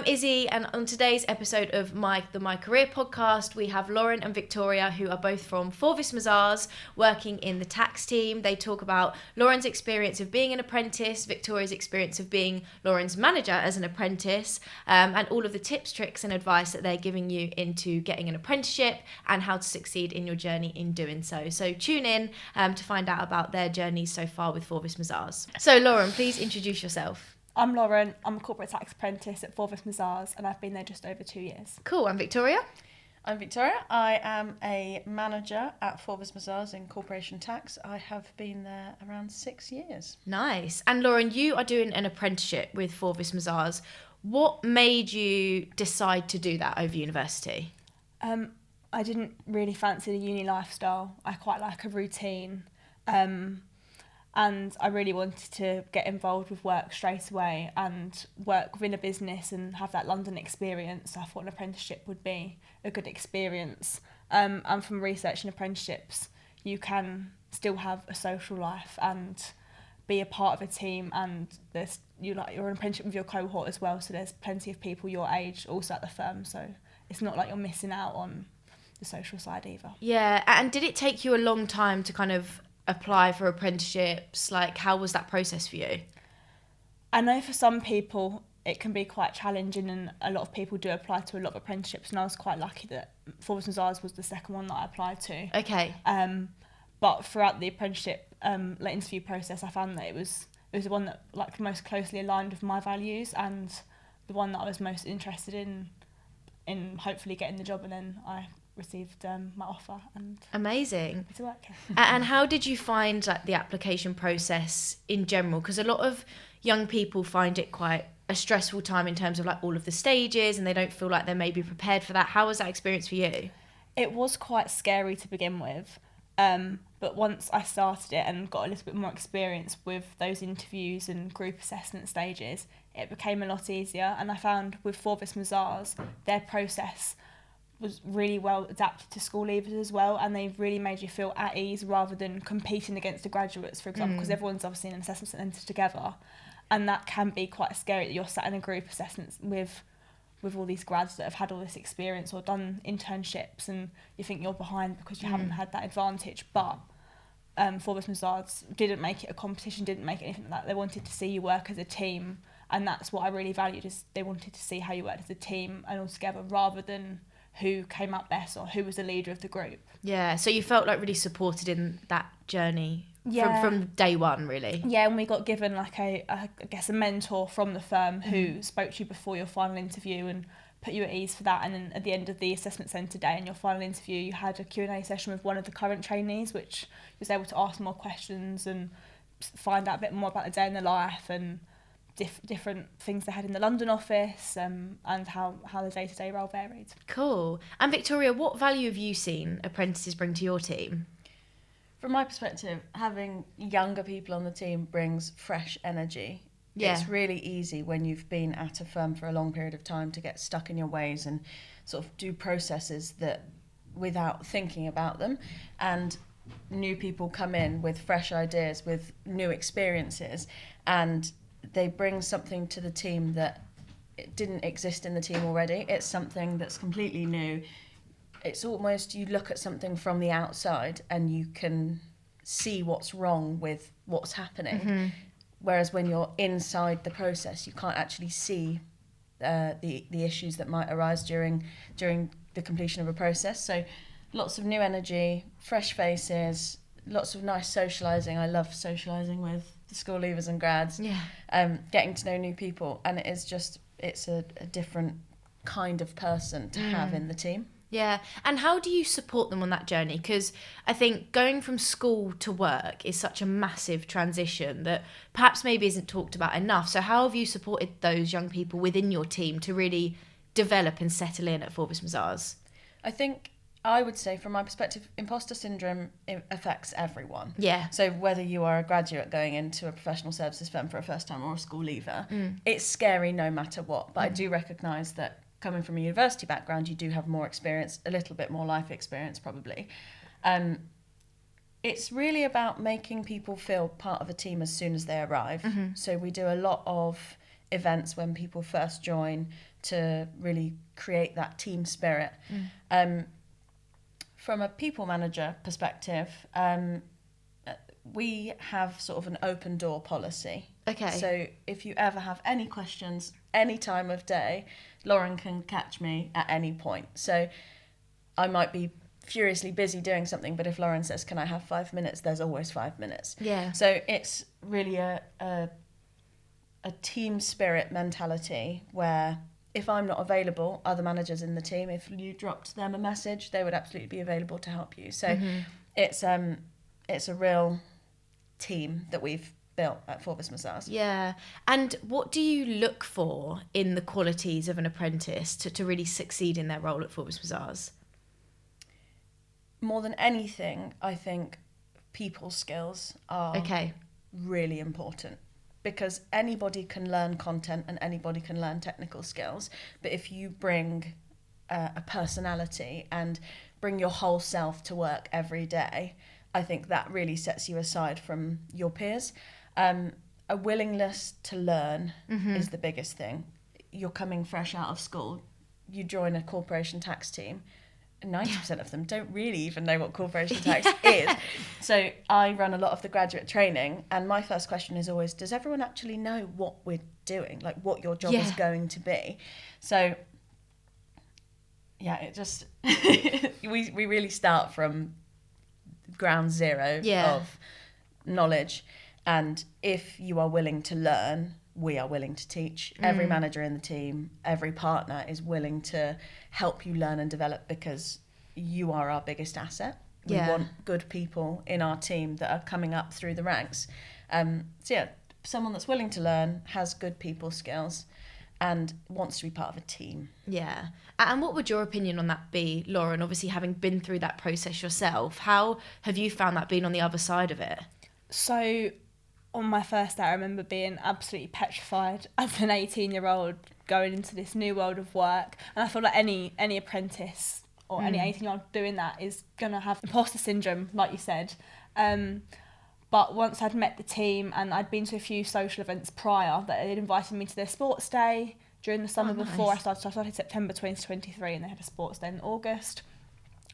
I'm Izzy, and on today's episode of the My Career podcast, we have Lauren and Victoria, who are both from Forvis Mazars, working in the tax team. They talk about Lauren's experience of being an apprentice, Victoria's experience of being Lauren's manager as an apprentice, and all of the tips, tricks, and advice that they're giving you into getting an apprenticeship and how to succeed in your journey in doing so. So tune in to find out about their journeys so far with Forvis Mazars. So Lauren, please introduce yourself. I'm Lauren, I'm a corporate tax apprentice at Forvis Mazars and I've been there just over 2 years. Cool, and Victoria? I'm Victoria. I am a manager at Forvis Mazars in corporation tax. I have been there around 6 years. Nice. And Lauren, you are doing an apprenticeship with Forvis Mazars. What made you decide to do that over university? I didn't really fancy the uni lifestyle. I quite like a routine. And I really wanted to get involved with work straight away and work within a business and have that London experience. I thought an apprenticeship would be a good experience. And from researching apprenticeships, you can still have a social life and be a part of a team, and you're an apprenticeship with your cohort as well, so there's plenty of people your age also at the firm, so it's not like you're missing out on the social side either. Yeah, and did it take you a long time to kind of apply for apprenticeships? Like, how was that process for you? I know for some people it can be quite challenging, and a lot of people do apply to a lot of apprenticeships, and I was quite lucky that Forvis Mazars was the second one that I applied to. Okay. But throughout the apprenticeship interview process, I found that it was the one that most closely aligned with my values and the one that I was most interested in hopefully getting the job, and then I received my offer and amazing. Happy to work. And how did you find the application process in general? Because a lot of young people find it quite a stressful time in terms of all of the stages, and they don't feel like they're maybe prepared for that. How was that experience for you? It was quite scary to begin with, but once I started it and got a little bit more experience with those interviews and group assessment stages, it became a lot easier. And I found with Forvis Mazars, their process was really well adapted to school leavers as well, and they really made you feel at ease rather than competing against the graduates, for example, because everyone's obviously in an assessment centre together, and that can be quite scary that you're sat in a group assessment with all these grads that have had all this experience or done internships, and you think you're behind because you haven't had that advantage. But Forvis Mazars didn't make it a competition, didn't make it anything like that. They wanted to see you work as a team, and that's what I really valued, is they wanted to see how you worked as a team and all together rather than who came up best or who was the leader of the group. Yeah, so you felt really supported in that journey from day one, really. Yeah, and we got given a mentor from the firm who spoke to you before your final interview and put you at ease for that. And then at the end of the assessment centre day and your final interview, you had a Q&A session with one of the current trainees, which was able to ask more questions and find out a bit more about the day in the life and different things they had in the London office, and how the day-to-day role varied. Cool. And Victoria, what value have you seen apprentices bring to your team? From my perspective, having younger people on the team brings fresh energy. Yeah. It's really easy when you've been at a firm for a long period of time to get stuck in your ways and sort of do processes that without thinking about them, and new people come in with fresh ideas, with new experiences, and they bring something to the team that it didn't exist in the team already. It's something that's completely new. It's almost, you look at something from the outside and you can see what's wrong with what's happening. Mm-hmm. Whereas when you're inside the process, you can't actually see the issues that might arise during the completion of a process. So lots of new energy, fresh faces, lots of nice socialising. I love socialising with the school leavers and grads. Yeah. Getting to know new people, and it's a different kind of person to have in the team. Yeah, and how do you support them on that journey? Because I think going from school to work is such a massive transition that perhaps maybe isn't talked about enough. So how have you supported those young people within your team to really develop and settle in at Forvis Mazars? I think I would say, from my perspective, imposter syndrome affects everyone. Yeah. So whether you are a graduate going into a professional services firm for a first time or a school leaver, it's scary no matter what. But I do recognise that coming from a university background, you do have more experience, a little bit more life experience probably. It's really about making people feel part of a team as soon as they arrive. Mm-hmm. So we do a lot of events when people first join to really create that team spirit. From a people manager perspective, we have sort of an open door policy. Okay. So if you ever have any questions, any time of day, Lauren can catch me at any point. So I might be furiously busy doing something, but if Lauren says, can I have 5 minutes, there's always 5 minutes. Yeah. So it's really a team spirit mentality where if I'm not available, other managers in the team, if you dropped them a message, they would absolutely be available to help you. So it's a real team that we've built at Forvis Mazars. Yeah. And what do you look for in the qualities of an apprentice to really succeed in their role at Forvis Mazars? More than anything, I think people skills are really important, because anybody can learn content and anybody can learn technical skills. But if you bring a personality and bring your whole self to work every day, I think that really sets you aside from your peers. A willingness to learn is the biggest thing. You're coming fresh out of school, you join a corporation tax team, 90% of them don't really even know what corporation tax is. So I run a lot of the graduate training, and my first question is always, does everyone actually know what we're doing? Like what your job is going to be? So yeah, it just, we really start from ground zero of knowledge. And if you are willing to learn, we are willing to teach. Every manager in the team, every partner is willing to help you learn and develop, because you are our biggest asset. We want good people in our team that are coming up through the ranks. So yeah, someone that's willing to learn, has good people skills, and wants to be part of a team. Yeah. And what would your opinion on that be, Lauren? Obviously, having been through that process yourself, how have you found that being on the other side of it? So on my first day, I remember being absolutely petrified as an 18-year-old going into this new world of work. And I feel like any apprentice or any 18-year-old doing that is going to have imposter syndrome, like you said. But once I'd met the team and I'd been to a few social events prior, that they'd invited me to their sports day during the summer before I started. So I started September 2023 and they had a sports day in August.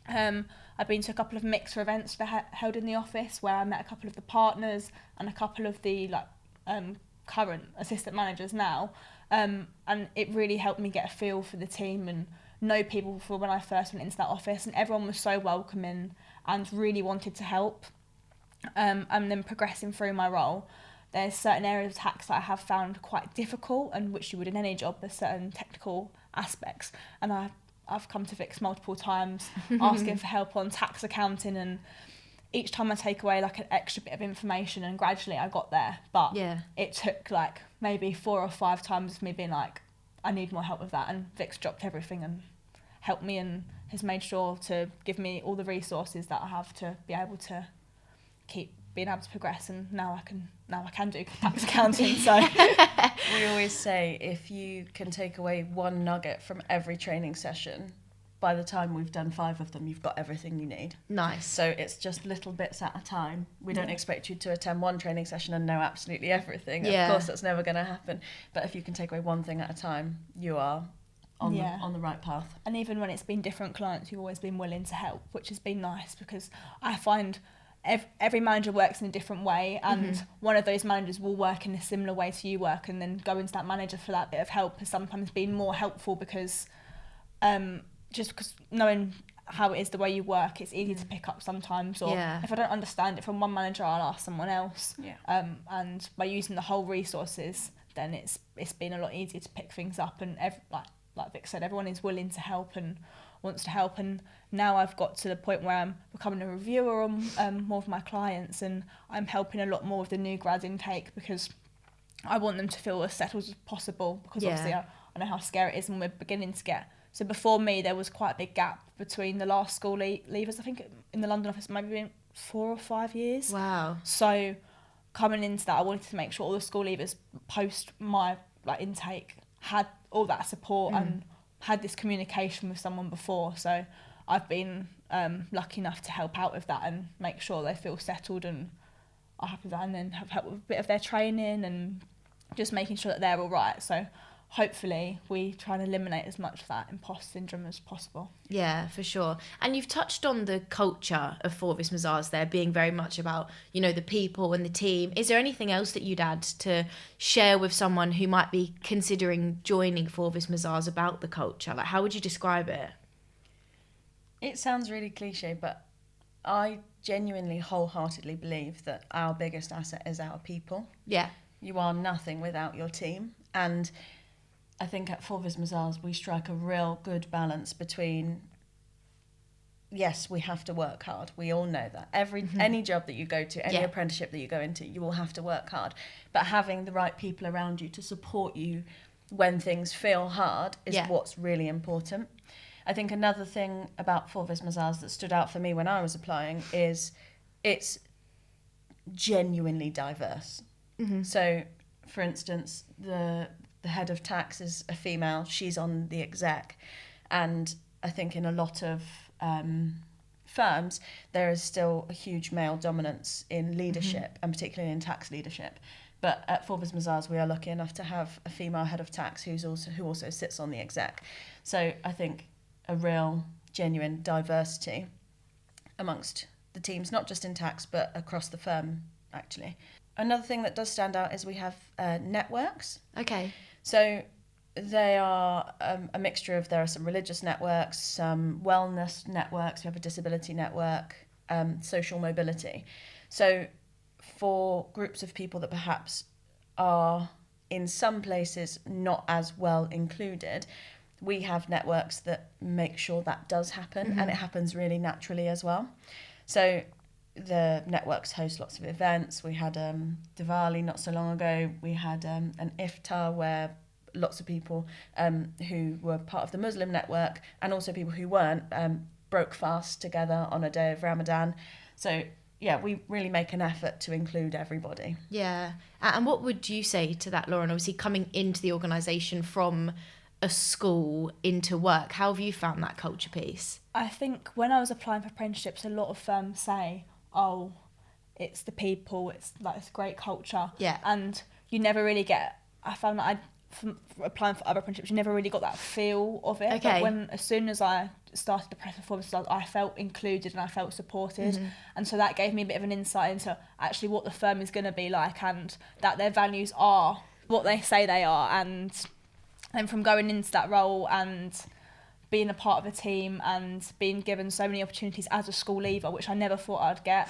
I've been to a couple of mixer events they held in the office where I met a couple of the partners and a couple of the current assistant managers now, and it really helped me get a feel for the team and know people for when I first went into that office, and everyone was so welcoming and really wanted to help. And then progressing through my role, there's certain areas of tax that I have found quite difficult, and which you would in any job, there's certain technical aspects, and I've come to Vix multiple times asking for help on tax accounting, and each time I take away like an extra bit of information, and gradually I got there, but it took like maybe 4 or 5 times of me being like, I need more help with that, and Vix dropped everything and helped me and has made sure to give me all the resources that I have to be able to keep being able to progress, and now I can do tax accounting. So we always say if you can take away one nugget from every training session, by the time we've done 5 of them, you've got everything you need. Nice. So it's just little bits at a time. We don't expect you to attend one training session and know absolutely everything. Of course, that's never going to happen. But if you can take away one thing at a time, you are on the right path. And even when it's been different clients, you've always been willing to help, which has been nice, because I find every manager works in a different way, and one of those managers will work in a similar way to you work, and then going to that manager for that bit of help has sometimes been more helpful, because just because knowing how it is the way you work, it's easy to pick up sometimes, or if I don't understand it from one manager, I'll ask someone else. And by using the whole resources, then it's been a lot easier to pick things up, and like Vic said, everyone is willing to help and wants to help. And now I've got to the point where I'm becoming a reviewer on more of my clients, and I'm helping a lot more with the new grad intake, because I want them to feel as settled as possible, because obviously I know how scary it is when we're beginning to get. So before me, there was quite a big gap between the last school leavers. I think in the London office, maybe been 4 or 5 years. Wow. So coming into that, I wanted to make sure all the school leavers post my intake had all that support and had this communication with someone before. So I've been lucky enough to help out with that and make sure they feel settled and are happy with that, and then have helped with a bit of their training and just making sure that they're all right. So hopefully we try and eliminate as much of that imposter syndrome as possible. Yeah, for sure. And you've touched on the culture of Forvis Mazars there being very much about, you know, the people and the team. Is there anything else that you'd add to share with someone who might be considering joining Forvis Mazars about the culture? Like, how would you describe it? It sounds really cliche, but I genuinely, wholeheartedly believe that our biggest asset is our people. Yeah. You are nothing without your team. And I think at Forvis Mazars we strike a real good balance between, yes, we have to work hard. We all know that. Any job that you go to, any apprenticeship that you go into, you will have to work hard. But having the right people around you to support you when things feel hard is what's really important. I think another thing about Forvis Mazars that stood out for me when I was applying is it's genuinely diverse. Mm-hmm. So, for instance, the head of tax is a female. She's on the exec. And I think in a lot of firms, there is still a huge male dominance in leadership, and particularly in tax leadership. But at Forvis Mazars, we are lucky enough to have a female head of tax who also sits on the exec. So I think a real, genuine diversity amongst the teams, not just in tax, but across the firm, actually. Another thing that does stand out is we have networks. Okay. So they are a mixture of, there are some religious networks, some wellness networks, we have a disability network, social mobility. So for groups of people that perhaps are in some places not as well included, we have networks that make sure that does happen, and it happens really naturally as well. So the networks host lots of events. We had Diwali not so long ago. We had an iftar where lots of people who were part of the Muslim network and also people who weren't broke fast together on a day of Ramadan. So yeah, we really make an effort to include everybody. Yeah. And what would you say to that, Lauren? Obviously coming into the organisation from a school into work, how have you found that culture piece? I think when I was applying for apprenticeships, a lot of firms say, oh, it's the people, it's like it's great culture. Yeah. And you never really get, I found that from applying for other apprenticeships, you never really got that feel of it. Okay. But as soon as I started to prep for Forvis, I felt included and I felt supported. And so that gave me a bit of an insight into actually what the firm is going to be like, and that their values are what they say they are. And from going into that role and being a part of a team and being given so many opportunities as a school leaver, which I never thought I'd get.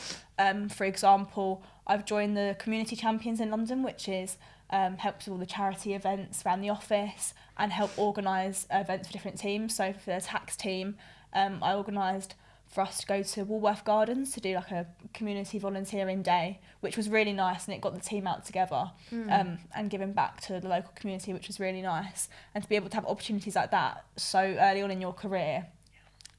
For example, I've joined the Community Champions in London, which is helps with all the charity events around the office and help organise events for different teams. So for the tax team, I organised for us to go to Woolworth Gardens to do like a community volunteering day, which was really nice, and it got the team out together and giving back to the local community, which was really nice. And to be able to have opportunities like that so early on in your career,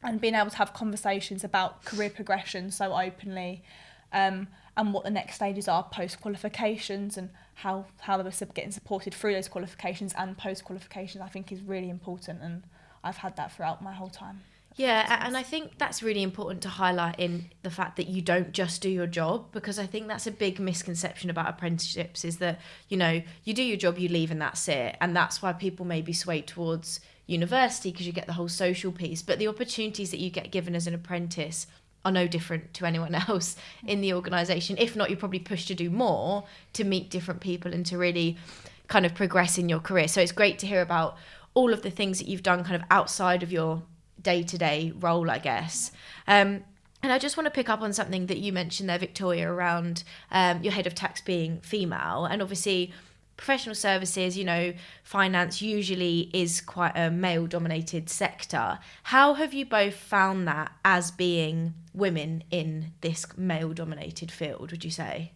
and being able to have conversations about career progression so openly, and what the next stages are post qualifications, and how they're getting supported through those qualifications and post qualifications, I think is really important, and I've had that throughout my whole time. Yeah, and I think that's really important to highlight in the fact that you don't just do your job, because I think that's a big misconception about apprenticeships, is that, you know, you do your job, you leave, and that's it. And that's why people may be swayed towards university, because you get the whole social piece. But the opportunities that you get given as an apprentice are no different to anyone else in the organisation. If not, you're probably pushed to do more, to meet different people and to really kind of progress in your career. So it's great to hear about all of the things that you've done kind of outside of your day-to-day role, I guess. And I just want to pick up on something that you mentioned there, Victoria, around your head of tax being female. And obviously professional services, you know, finance usually is quite a male-dominated sector. How have you both found that as being women in this male-dominated field, would you say?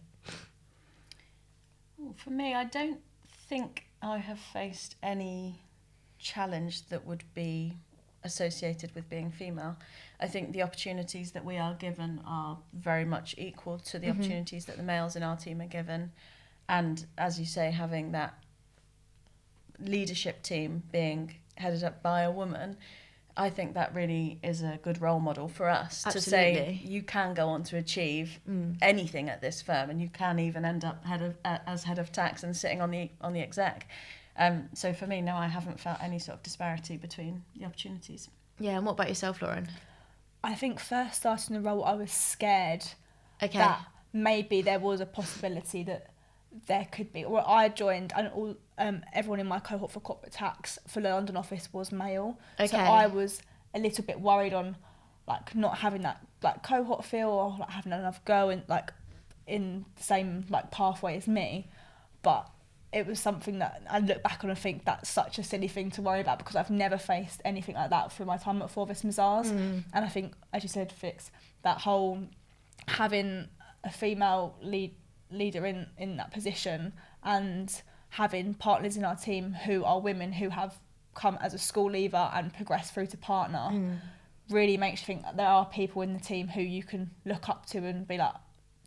Well, for me, I don't think I have faced any challenge that would be associated with being female. I think the opportunities that we are given are very much equal to the opportunities that the males in our team are given. And as you say, having that leadership team being headed up by a woman, I think that really is a good role model for us. Absolutely. To say you can go on to achieve anything at this firm, and you can even end up as head of tax and sitting on the exec. So for me, no, I haven't felt any sort of disparity between the opportunities. Yeah, and what about yourself, Lauren? I think first starting the role, I was scared Okay. that maybe there was a possibility that there could be. Well, I joined, and all everyone in my cohort for corporate tax for the London office was male. Okay. So I was a little bit worried on like not having that like cohort feel, or like having enough go and like in the same like pathway as me. But it was something that I look back on and think that's such a silly thing to worry about, because I've never faced anything like that through my time at Forvis Mazars. And I think, as you said, Fix, that whole having a female leader in that position, and having partners in our team who are women who have come as a school leaver and progressed through to partner, really makes you think that there are people in the team who you can look up to and be like,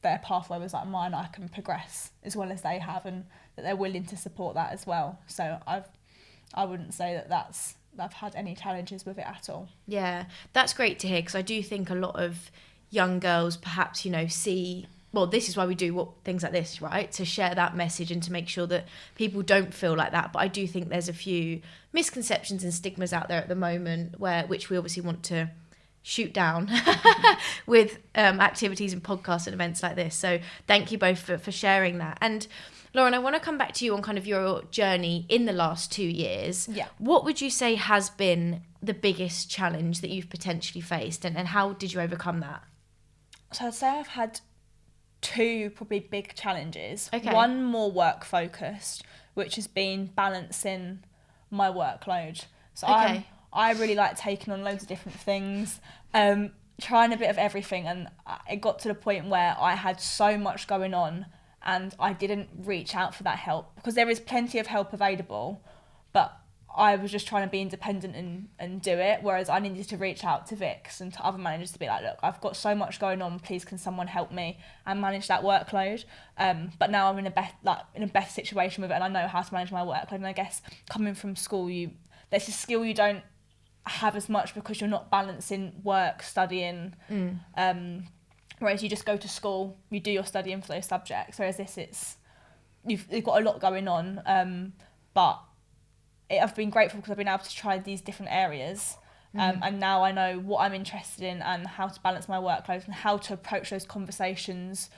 their pathway was like mine, I can progress as well as they have, and that they're willing to support that as well. So I wouldn't say that I've had any challenges with it at all. Yeah, that's great to hear, because I do think a lot of young girls perhaps, see, well, this is why we do things like this, right? To share that message and to make sure that people don't feel like that. But I do think there's a few misconceptions and stigmas out there at the moment which we obviously want to shoot down with activities and podcasts and events like this. So thank you both for sharing that. And Lauren, I want to come back to you on kind of your journey in the last 2 years. Yeah. What would you say has been the biggest challenge that you've potentially faced, and how did you overcome that? So I'd say I've had 2 probably big challenges. Okay. One more work focused, which has been balancing my workload. So Okay. I really like taking on loads of different things, trying a bit of everything, and it got to the point where I had so much going on and I didn't reach out for that help, because there is plenty of help available, but I was just trying to be independent and do it, whereas I needed to reach out to Vix and to other managers to be like, look, I've got so much going on, please can someone help me and manage that workload. But now I'm in a better situation with it, and I know how to manage my workload. And I guess coming from school, there's a skill you don't have as much because you're not balancing work, studying, whereas you just go to school, you do your studying for those subjects, whereas you've got a lot going on, but I've been grateful because I've been able to try these different areas, and now I know what I'm interested in and how to balance my workload and how to approach those conversations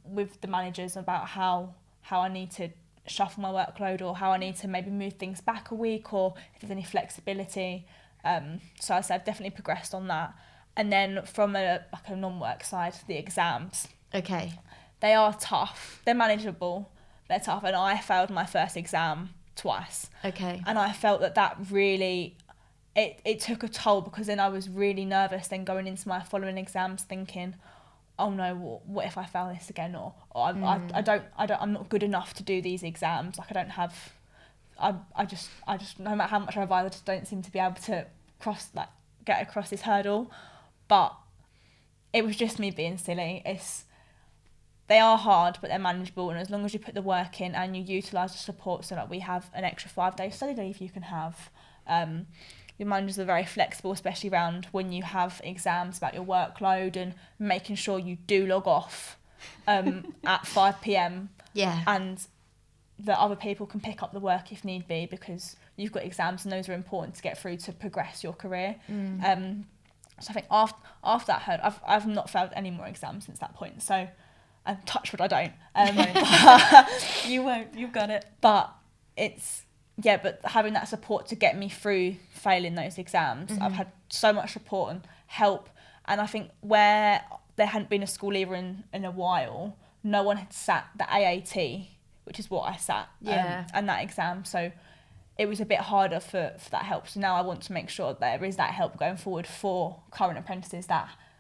with the managers about how I need to shuffle my workload, or how I need to maybe move things back a week, or if there's any flexibility. So I'd say I've definitely progressed on that. And then from a non-work side, the exams. Okay. They are tough. They're manageable. They're tough. And I failed my first exam twice. Okay. And I felt that really, it took a toll, because then I was really nervous then going into my following exams thinking, oh no, what if I fail this again? Or I'm not good enough to do these exams. Like I just no matter how much I revise, I just don't seem to be able to get across this hurdle. But it was just me being silly. They are hard, but they're manageable, and as long as you put the work in and you utilise the support, so that we have an extra 5-day study leave you can have. Your managers are very flexible, especially around when you have exams, about your workload and making sure you do log off at 5 p.m. Yeah. And that other people can pick up the work if need be, because you've got exams and those are important to get through to progress your career. So I think after that hurdle, I've not failed any more exams since that point. So, touch wood, I don't. You won't. You've got it. But but having that support to get me through failing those exams, I've had so much support and help. And I think where there hadn't been a school leaver in a while, no one had sat the AAT, which is what I sat, and that exam. So it was a bit harder for that help. So now I want to make sure there is that help going forward for current apprentices,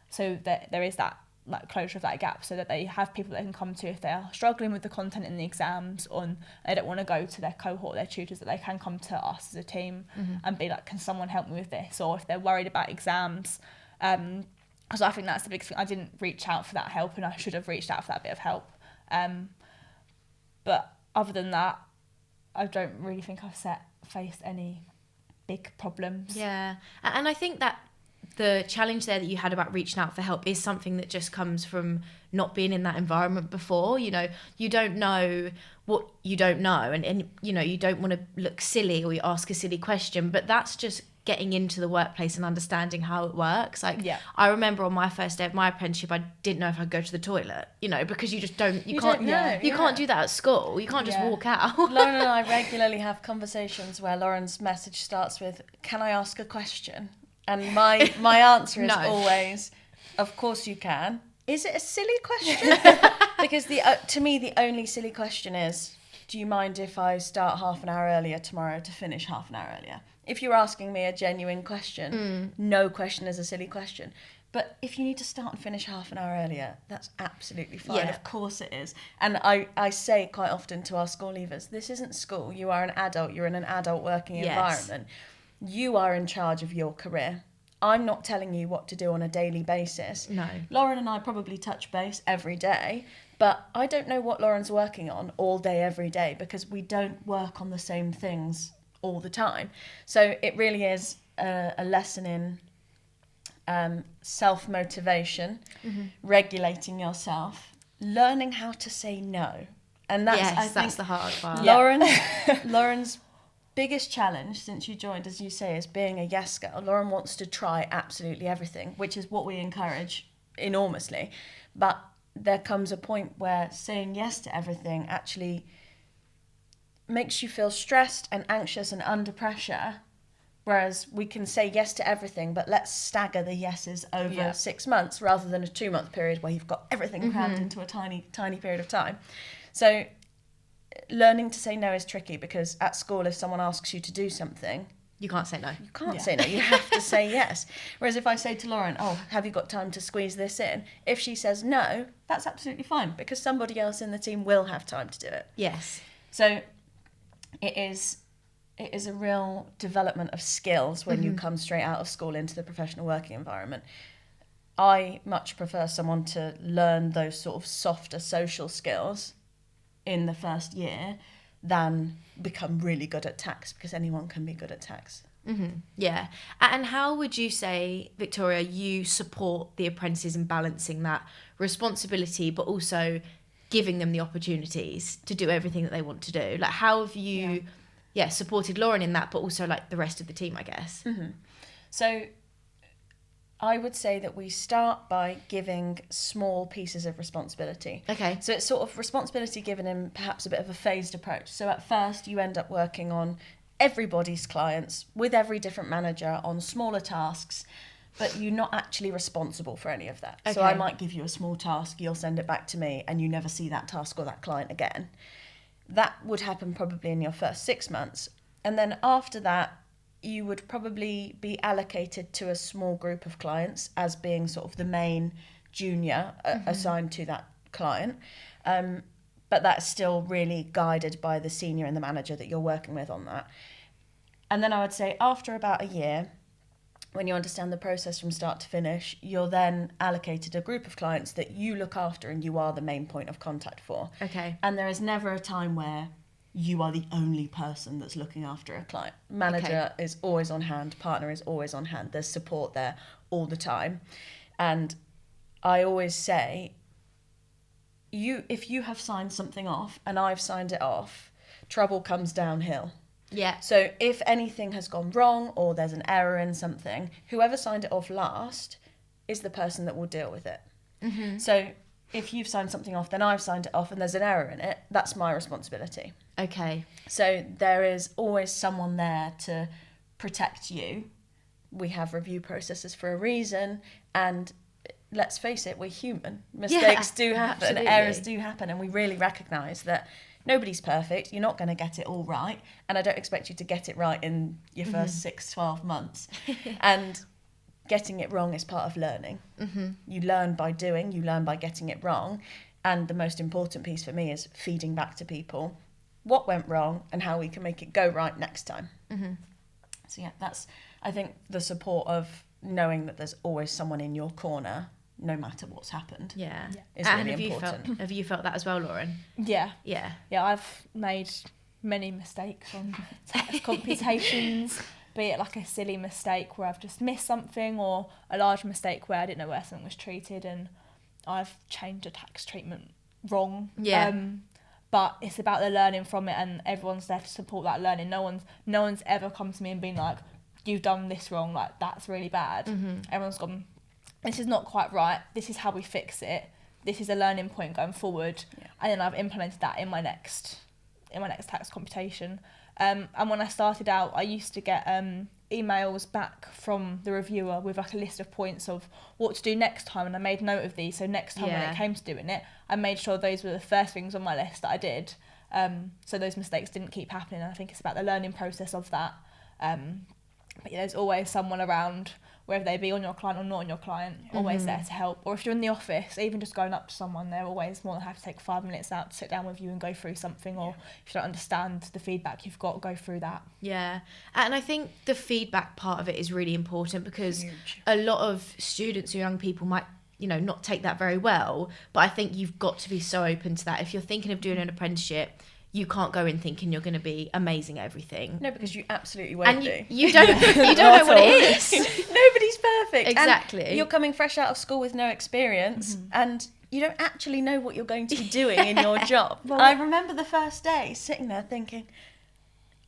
so that there is that like closure of that gap, so that they have people they can come to if they are struggling with the content in the exams, or they don't want to go to their cohort, their tutors, that they can come to us as a team and be like, can someone help me with this? Or if they're worried about exams, so I think that's the big thing. I didn't reach out for that help, and I should have reached out for that bit of help. But other than that, I don't really think I've faced any big problems. Yeah. And I think that the challenge there that you had about reaching out for help is something that just comes from not being in that environment before. You know, you don't know what you don't know, and you know, you don't want to look silly or you ask a silly question, but that's just getting into the workplace and understanding how it works. Like, I remember on my first day of my apprenticeship, I didn't know if I'd go to the toilet, you know, because you just don't, you can't do that at school. You can't just walk out. Lauren and I regularly have conversations where Lauren's message starts with, "Can I ask a question?" And my answer is No. always, "Of course you can." Is it a silly question? Because to me, the only silly question is, do you mind if I start half an hour earlier tomorrow to finish half an hour earlier? If you're asking me a genuine question, no question is a silly question. But if you need to start and finish half an hour earlier, that's absolutely fine. Yeah. Of course it is. And I say quite often to our school leavers, this isn't school. You are an adult. You're in an adult working environment. You are in charge of your career. I'm not telling you what to do on a daily basis. No. Lauren and I probably touch base every day, but I don't know what Lauren's working on all day, every day, because we don't work on the same things all the time. So it really is a lesson in self-motivation, regulating yourself, learning how to say no. And that's the hard part. Lauren's biggest challenge since you joined, as you say, is being a yes girl. Lauren wants to try absolutely everything, which is what we encourage enormously. But there comes a point where saying yes to everything actually makes you feel stressed and anxious and under pressure, whereas we can say yes to everything, but let's stagger the yeses over 6 months rather than a 2-month period where you've got everything crammed into a tiny period of time. So learning to say no is tricky, because at school, if someone asks you to do something, You can't say no. you can't say no. You have to say yes. Whereas if I say to Lauren, "Oh, have you got time to squeeze this in?" If she says no, that's absolutely fine, because somebody else in the team will have time to do it. Yes. So it is a real development of skills when you come straight out of school into the professional working environment. I much prefer someone to learn those sort of softer social skills in the first year than become really good at tax, because anyone can be good at tax. Yeah. And how would you say, Victoria, you support the apprentices in balancing that responsibility, but also giving them the opportunities to do everything that they want to do? Like, how have you supported Lauren in that, but also like the rest of the team, I guess? So I would say that we start by giving small pieces of responsibility. Okay. So it's sort of responsibility given in perhaps a bit of a phased approach. So at first you end up working on everybody's clients with every different manager on smaller tasks, but you're not actually responsible for any of that. So I might give you a small task, you'll send it back to me, and you never see that task or that client again. That would happen probably in your first 6 months. And then after that, you would probably be allocated to a small group of clients as being sort of the main junior assigned to that client. But that's still really guided by the senior and the manager that you're working with on that. And then I would say after about a year, when you understand the process from start to finish, you're then allocated a group of clients that you look after and you are the main point of contact for. Okay. And there is never a time where you are the only person that's looking after a client. Manager is always on hand, partner is always on hand. There's support there all the time. And I always say, if you have signed something off and I've signed it off, trouble comes downhill. Yeah. So if anything has gone wrong or there's an error in something, whoever signed it off last is the person that will deal with it. So if you've signed something off, then I've signed it off and there's an error in it, that's my responsibility. Okay. So there is always someone there to protect you. We have review processes for a reason, and let's face it, we're human. Mistakes do happen, absolutely. Errors do happen, and we really recognise that nobody's perfect. You're not going to get it all right, and I don't expect you to get it right in your first 6-12 months. And getting it wrong is part of learning. You learn by doing, you learn by getting it wrong, and the most important piece for me is feeding back to people what went wrong and how we can make it go right next time. So yeah, that's, I think, the support of knowing that there's always someone in your corner no matter what's happened. Is really important. Have you felt that as well, Lauren? Yeah, Yeah. I've made many mistakes on tax computations, be it like a silly mistake where I've just missed something, or a large mistake where I didn't know where something was treated and I've changed a tax treatment wrong. Yeah. But it's about the learning from it, and everyone's there to support that learning. No one's ever come to me and been like, you've done this wrong, like that's really bad. Everyone's gone, this is not quite right, this is how we fix it, this is a learning point going forward. And then I've implemented that in my next tax computation. And when I started out, I used to get emails back from the reviewer with like a list of points of what to do next time, and I made note of these, so next time when it came to doing it, I made sure those were the first things on my list that I did, so those mistakes didn't keep happening. And I think it's about the learning process of that. But there's always someone around, whether they be on your client or not on your client, always there to help. Or if you're in the office, even just going up to someone, they're always more than happy to take 5 minutes out to sit down with you and go through something. Or if you don't understand the feedback you've got, go through that. Yeah, and I think the feedback part of it is really important, because a lot of students or young people might, not take that very well. But I think you've got to be so open to that. If you're thinking of doing an apprenticeship, you can't go in thinking you're going to be amazing at everything. No, because you absolutely won't do. You don't know what it is. Nobody's perfect. Exactly. And you're coming fresh out of school with no experience, and you don't actually know what you're going to be doing in your job. Well, I remember the first day sitting there thinking,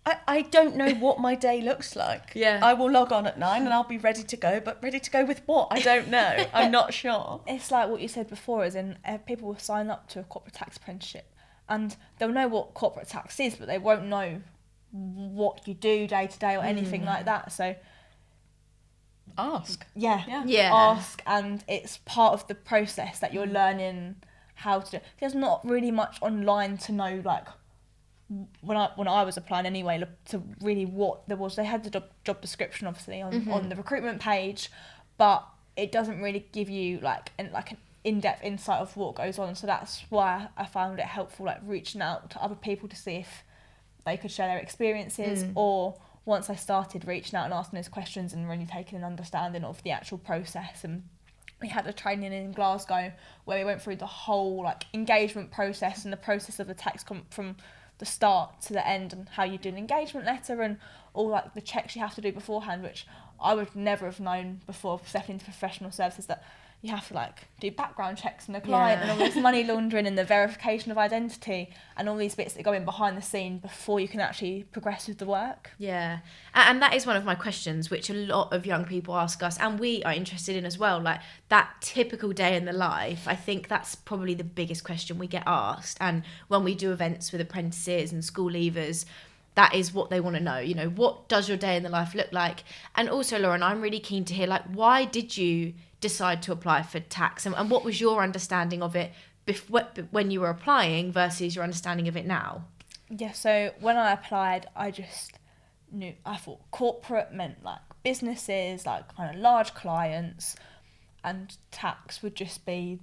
I don't know what my day looks like. Yeah. I will log on at 9 and I'll be ready to go, but ready to go with what? I don't know. I'm not sure. It's like what you said before, as in people will sign up to a corporate tax apprenticeship, and they'll know what corporate tax is, but they won't know what you do day to day or anything like that. So ask. Yeah. Ask, and it's part of the process that you're learning how to do. There's not really much online to know, like when I was applying anyway, to really what there was. They had the job description obviously on the recruitment page, but it doesn't really give you like an in-depth insight of what goes on. So that's why I found it helpful, like reaching out to other people to see if they could share their experiences, or once I started reaching out and asking those questions and really taking an understanding of the actual process. And we had a training in Glasgow where we went through the whole like engagement process and the process of the tax from the start to the end, and how you do an engagement letter and all like the checks you have to do beforehand, which I would never have known before stepping into professional services, that you have to like do background checks on the client and all this money laundering and the verification of identity and all these bits that go in behind the scene before you can actually progress with the work. Yeah, and that is one of my questions, which a lot of young people ask us, and we are interested in as well, like that typical day in the life. I think that's probably the biggest question we get asked, and when we do events with apprentices and school leavers, that is what they want to know. What does your day in the life look like? And also, Lauren, I'm really keen to hear, like, why did you decide to apply for tax, and what was your understanding of it when you were applying versus your understanding of it now? Yeah, so when I applied, I just knew, I thought corporate meant like businesses, like kind of large clients, and tax would just be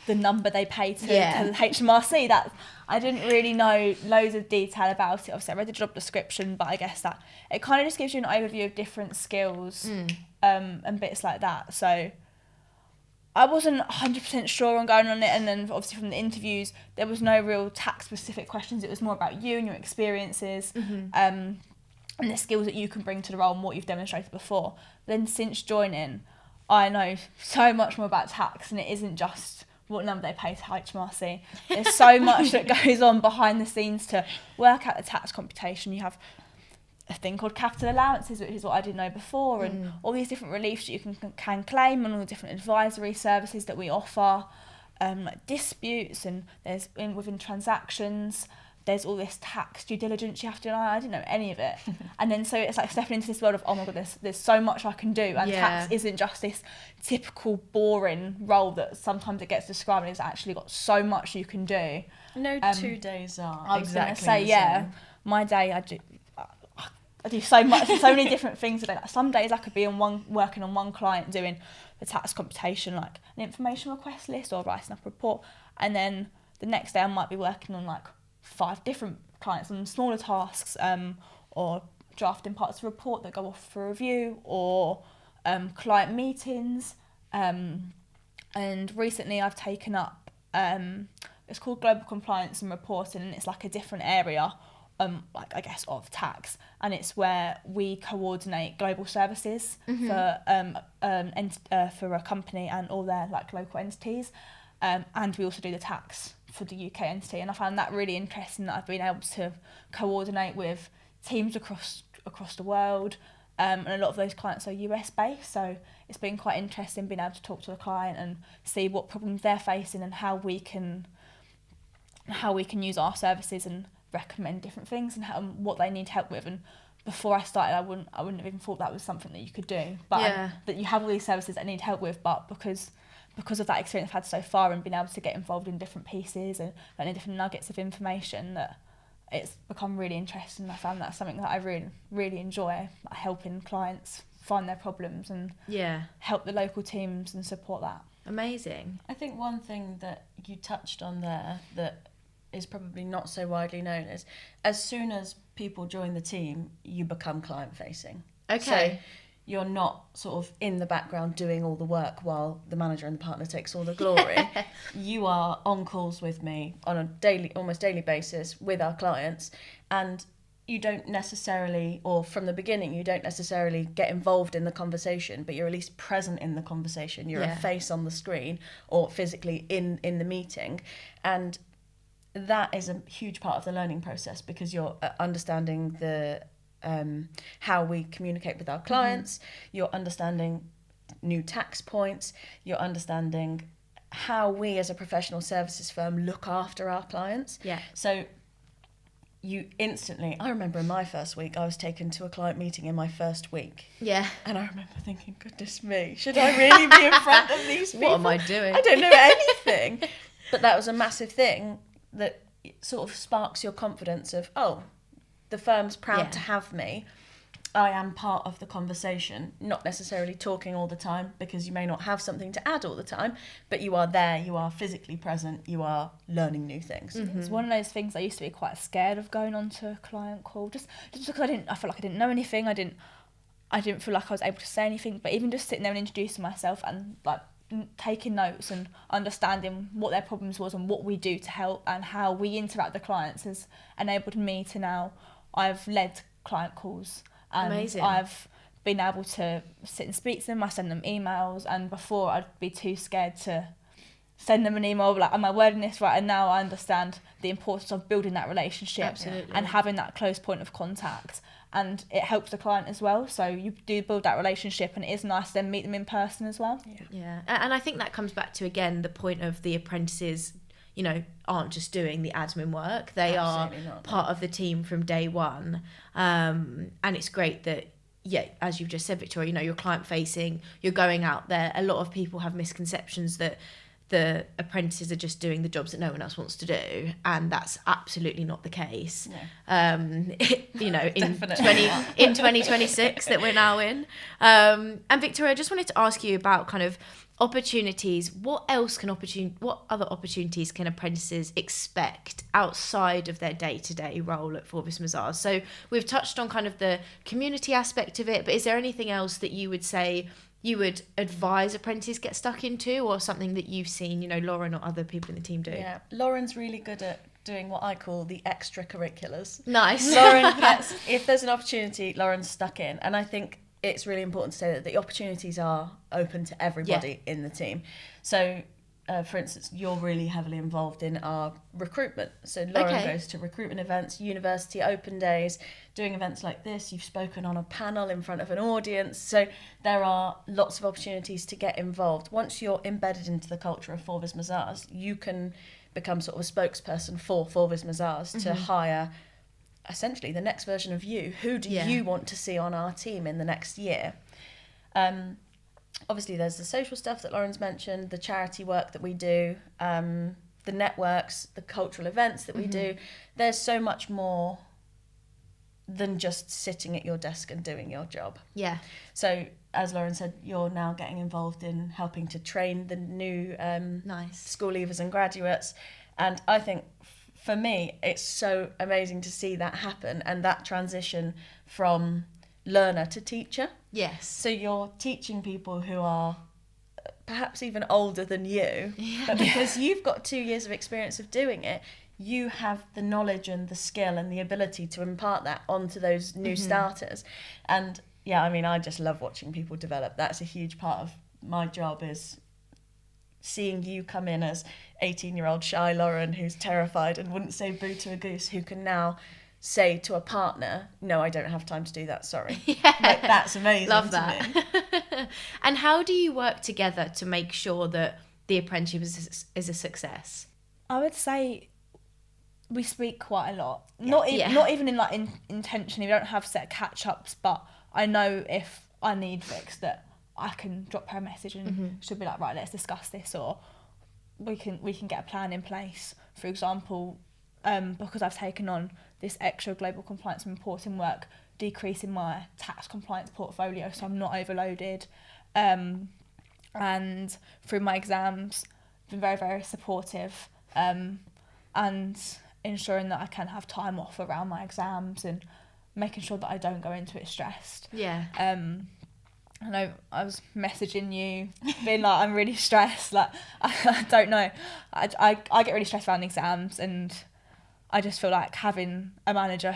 the number they pay to the HMRC. That I didn't really know loads of detail about it. Obviously, I read the job description, but I guess that it kind of just gives you an overview of different skills and bits like that. So I wasn't 100% sure on going on it, and then obviously from the interviews, there was no real tax-specific questions. It was more about you and your experiences and the skills that you can bring to the role and what you've demonstrated before. Then since joining, I know so much more about tax, and it isn't just what number they pay to HMRC. There's so much that goes on behind the scenes to work out the tax computation. You have a thing called capital allowances, which is what I didn't know before, and all these different reliefs that you can claim, and all the different advisory services that we offer, like disputes, and there's within transactions, there's all this tax due diligence you have to do. I didn't know any of it. And then so it's like stepping into this world of, oh my god, there's so much I can do, and tax isn't just this typical boring role that sometimes it gets described. It's actually got so much you can do. No 2 days are I was exactly going to say, my day I do so much, so many different things a day. Like some days I could be working on one client doing the tax computation, like an information request list or writing up a report, and then the next day I might be working on like 5 different clients on smaller tasks, or drafting parts of a report that go off for review, or client meetings. And recently I've taken up, it's called Global Compliance and Reporting, and it's like a different area like I guess of tax, and it's where we coordinate global services Mm-hmm. For a company and all their like local entities, and we also do the tax for the UK entity. And I found that really interesting, that I've been able to coordinate with teams across the world, and a lot of those clients are US based, so it's been quite interesting being able to talk to a client and see what problems they're facing and how we can use our services and recommend different things and what they need help with. And before I started, I wouldn't have even thought that was something that you could do, but that you have all these services that need help with, but because of that experience I've had so far and being able to get involved in different pieces and learning different nuggets of information, that it's become really interesting. I found that something that I really, really enjoy, like helping clients find their problems and help the local teams and support that. Amazing. I think one thing that you touched on there that is probably not so widely known is, as soon as people join the team, you become client facing. Okay. So you're not sort of in the background doing all the work while the manager and the partner takes all the glory. You are on calls with me on a almost daily basis with our clients, and you don't necessarily, or from the beginning, you don't necessarily get involved in the conversation, but you're at least present in the conversation. You're a face on the screen or physically in the meeting. And that is a huge part of the learning process, because you're understanding the how we communicate with our clients, you're understanding new tax points, you're understanding how we as a professional services firm look after our clients. Yeah. So you instantly, I remember in my first week, I was taken to a client meeting in my first week. Yeah. And I remember thinking, goodness me, should I really be in front of these people? What am I doing? I don't know anything. But that was a massive thing that sort of sparks your confidence of, oh, the firm's proud to have me. I am part of the conversation, not necessarily talking all the time, because you may not have something to add all the time, but you are there, you are physically present, you are learning new things. Mm-hmm. It's one of those things I used to be quite scared of going on to a client call, just because I felt like I didn't know anything, I didn't feel like I was able to say anything, but even just sitting there and introducing myself and like taking notes and understanding what their problems was and what we do to help and how we interact with the clients has enabled me to now, I've led client calls. And amazing. I've been able to sit and speak to them. I send them emails, and before I'd be too scared to send them an email like, am I wording this right? And now I understand the importance of building that relationship. Absolutely. And having that close point of contact, and it helps the client as well. So you do build that relationship, and it is nice to then meet them in person as well. Yeah. And I think that comes back to, again, the point of the apprentices, you know, aren't just doing the admin work. They Absolutely are not, part of the team from day one. And it's great that, as you've just said, Victoria, you know, you're client facing, you're going out there. A lot of people have misconceptions that the apprentices are just doing the jobs that no one else wants to do, and that's absolutely not the case. You know, in 2026 that we're now in. And Victoria, I just wanted to ask you about kind of opportunities. What other opportunities can apprentices expect outside of their day-to-day role at Forvis Mazars? So we've touched on kind of the community aspect of it, but is there anything else that you would say you would advise apprentices get stuck into, or something that you've seen, you know, Lauren or other people in the team do? Yeah, Lauren's really good at doing what I call the extracurriculars. Nice. Lauren gets, if there's an opportunity, Lauren's stuck in. And I think it's really important to say that the opportunities are open to everybody in the team. So, for instance, you're really heavily involved in our recruitment. So Lauren goes to recruitment events, university open days, doing events like this. You've spoken on a panel in front of an audience. So there are lots of opportunities to get involved. Once you're embedded into the culture of Forvis Mazars, you can become sort of a spokesperson for Forvis Mazars to hire essentially the next version of you. Who do you want to see on our team in the next year? Obviously, there's the social stuff that Lauren's mentioned, the charity work that we do, the networks, the cultural events that we do. There's so much more than just sitting at your desk and doing your job. Yeah. So, as Lauren said, you're now getting involved in helping to train the new school leavers and graduates. And I think, for me, it's so amazing to see that happen, and that transition from learner to teacher. Yes. So you're teaching people who are perhaps even older than you, but because you've got 2 years of experience of doing it, you have the knowledge and the skill and the ability to impart that onto those new starters. And yeah, I mean, I just love watching people develop. That's a huge part of my job, is seeing you come in as 18-year-old shy Lauren who's terrified and wouldn't say boo to a goose, who can now say to a partner, no, I don't have time to do that, sorry. Yeah. Like, that's amazing. Love to that. me. And how do you work together to make sure that the apprenticeship is a success? I would say we speak quite a lot. Yeah. Not even in like intentionally. We don't have set catch-ups, but I know if I need Vix that I can drop her a message and she'll be like, right, let's discuss this, or we can get a plan in place. For example, because I've taken on this extra global compliance and reporting work, decreasing my tax compliance portfolio so I'm not overloaded. And through my exams, been very, very supportive, and ensuring that I can have time off around my exams and making sure that I don't go into it stressed. Yeah. I know I was messaging you, being like, I'm really stressed. Like, I don't know. I get really stressed around exams, and I just feel like having a manager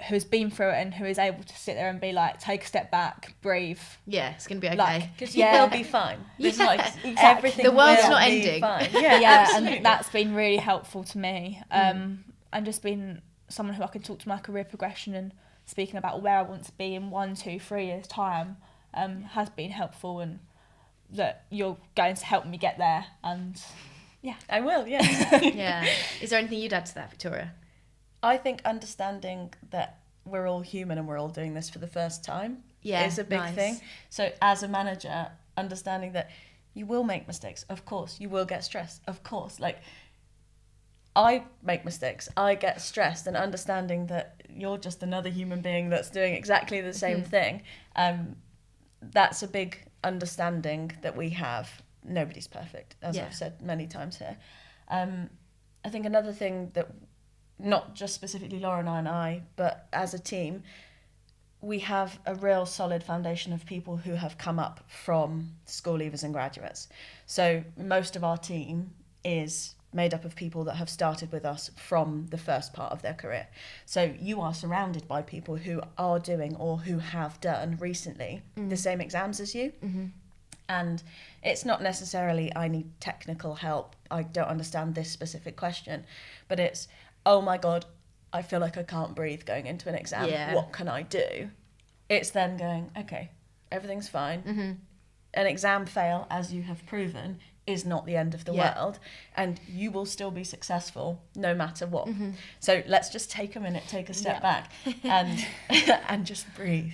who's been through it and who is able to sit there and be like, take a step back, breathe. Yeah, it's going to be okay. Like, Because you will be fine. It's like exactly. everything The world's will not be ending. fine. Yeah, Yeah, absolutely. and that's been really helpful to me. And just being someone who I can talk to my career progression and speaking about where I want to be in 1, 2, 3 years' time has been helpful, and that you're going to help me get there. And yeah, I will, yeah. Yeah. Is there anything you'd add to that, Victoria? I think understanding that we're all human and we're all doing this for the first time is a big thing. So as a manager, understanding that you will make mistakes, of course. You will get stressed, of course. Like, I make mistakes, I get stressed, and understanding that you're just another human being that's doing exactly the same thing. That's a big understanding that we have. Nobody's perfect, as I've said many times here. I think another thing that, not just specifically Laura and I, but as a team, we have a real solid foundation of people who have come up from school leavers and graduates. So most of our team is made up of people that have started with us from the first part of their career. So you are surrounded by people who are doing or who have done recently the same exams as you. And it's not necessarily, I need technical help, I don't understand this specific question, but it's, oh my God, I feel like I can't breathe going into an exam. Yeah. What can I do? It's then going, okay, everything's fine. An exam fail, as you have proven, is not the end of the world, and you will still be successful no matter what. So let's just take a minute, take a step back, and and just breathe.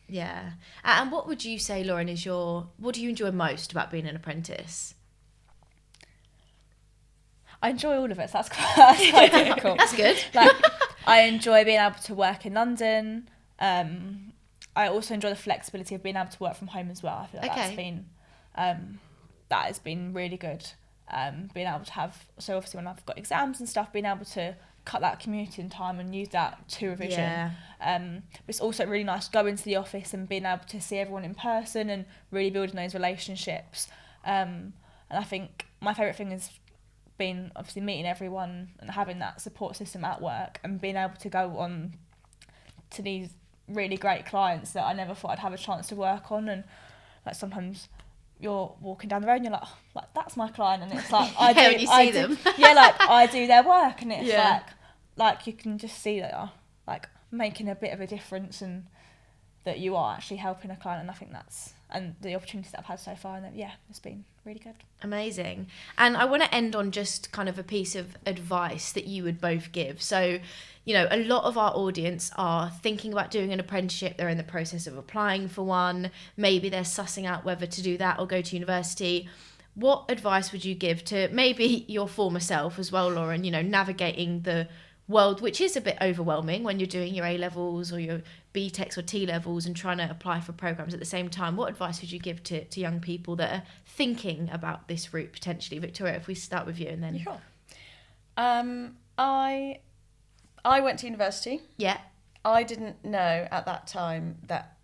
Yeah. And what would you say, Lauren, what do you enjoy most about being an apprentice? I enjoy all of it, so that's quite difficult. That's good. Like, I enjoy being able to work in London. I also enjoy the flexibility of being able to work from home as well. I feel like that has been really good. Being able to have, so obviously when I've got exams and stuff, being able to cut that commuting time and use that to revision. Yeah. But it's also really nice to go into the office and being able to see everyone in person and really building those relationships. And I think my favourite thing has been obviously meeting everyone and having that support system at work, and being able to go on to these really great clients that I never thought I'd have a chance to work on. And like, sometimes you're walking down the road and you're like that's my client, and it's like when you see them. Yeah, like I do their work, and it's Yeah. like you can just see that you're like making a bit of a difference, and that you are actually helping a client. And I think that's, and the opportunities that I've had so far, and it's been really good. Amazing. And I want to end on just kind of a piece of advice that you would both give. So, you know, a lot of our audience are thinking about doing an apprenticeship. They're in the process of applying for one. Maybe they're sussing out whether to do that or go to university. What advice would you give to maybe your former self as well, Lauren, you know, navigating the world, which is a bit overwhelming when you're doing your A-levels or your B-Techs or T-levels and trying to apply for programs at the same time? What advice would you give to young people that are thinking about this route potentially? Victoria, if we start with you and then... Sure. I went to university. Yeah. I didn't know at that time that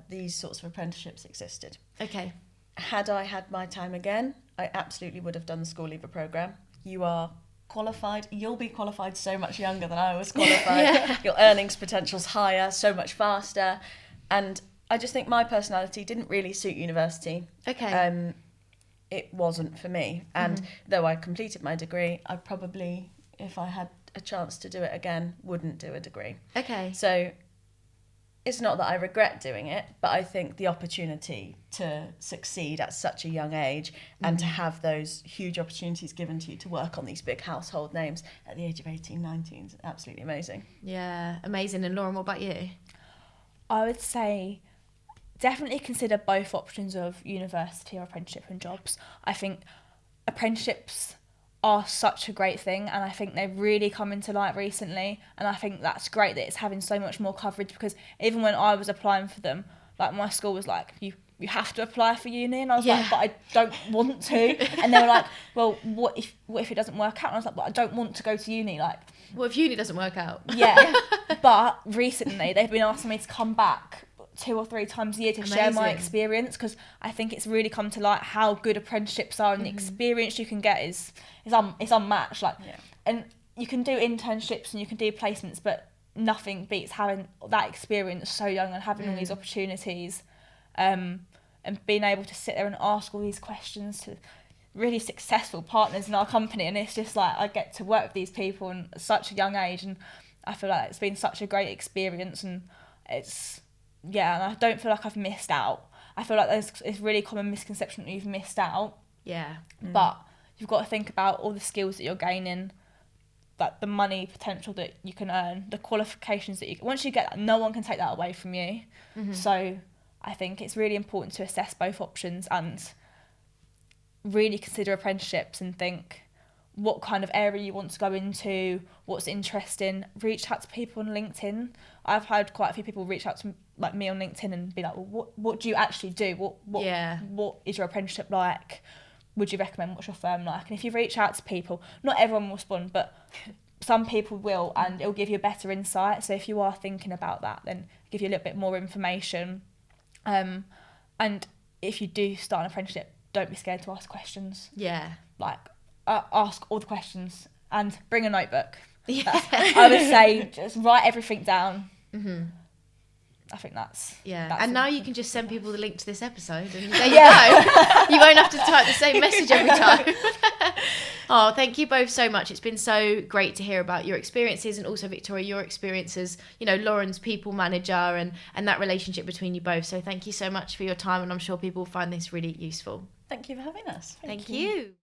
these sorts of apprenticeships existed. Okay. Had I had my time again, I absolutely would have done the school leaver programme. You are qualified. You'll be qualified so much younger than I was qualified. Your earnings potential's higher, so much faster. And I just think my personality didn't really suit university. Okay. It wasn't for me. And though I completed my degree, I probably, if I had a chance to do it again, wouldn't do a degree. Okay. So it's not that I regret doing it, but I think the opportunity to succeed at such a young age and to have those huge opportunities given to you to work on these big household names at the age of 18, 19 is absolutely amazing. Yeah, amazing. And Lauren, what about you? I would say definitely consider both options of university or apprenticeship and jobs. I think apprenticeships are such a great thing, and I think they've really come into light recently, and I think that's great that it's having so much more coverage, because even when I was applying for them, like my school was like, you have to apply for uni, and I was like, but I don't want to. And they were like, well, what if it doesn't work out? And I was like, but I don't want to go to uni. Like, what if uni doesn't work out? Yeah. But recently they've been asking me to come back 2 or 3 times a year to share my experience, because I think it's really come to light how good apprenticeships are, and the experience you can get is unmatched. Like, and you can do internships and you can do placements, but nothing beats having that experience so young and having all these opportunities, and being able to sit there and ask all these questions to really successful partners in our company. And it's just like, I get to work with these people at such a young age, and I feel like it's been such a great experience, and and I don't feel like I've missed out. I feel like it's really common misconception that you've missed out. Yeah. But you've got to think about all the skills that you're gaining, like the money potential that you can earn, the qualifications that once you get that, no one can take that away from you. So I think it's really important to assess both options and really consider apprenticeships and think what kind of area you want to go into, what's interesting. Reach out to people on LinkedIn. I've had quite a few people reach out to me on LinkedIn and be like, well, what do you actually do? What is your apprenticeship like? Would you recommend? What's your firm like? And if you reach out to people, not everyone will respond, but some people will, and it'll give you a better insight. So if you are thinking about that, then give you a little bit more information. And if you do start an apprenticeship, don't be scared to ask questions. Yeah. Like, ask all the questions and bring a notebook. Yeah. I would say just write everything down. I think that's and now you can just send people the link to this episode, and there you go. You won't have to type the same message every time. Oh, thank you both so much. It's been so great to hear about your experiences, and also, Victoria, your experiences, Lauren's people manager and that relationship between you both. So thank you so much for your time, and I'm sure people will find this really useful. Thank you for having us. Thank you.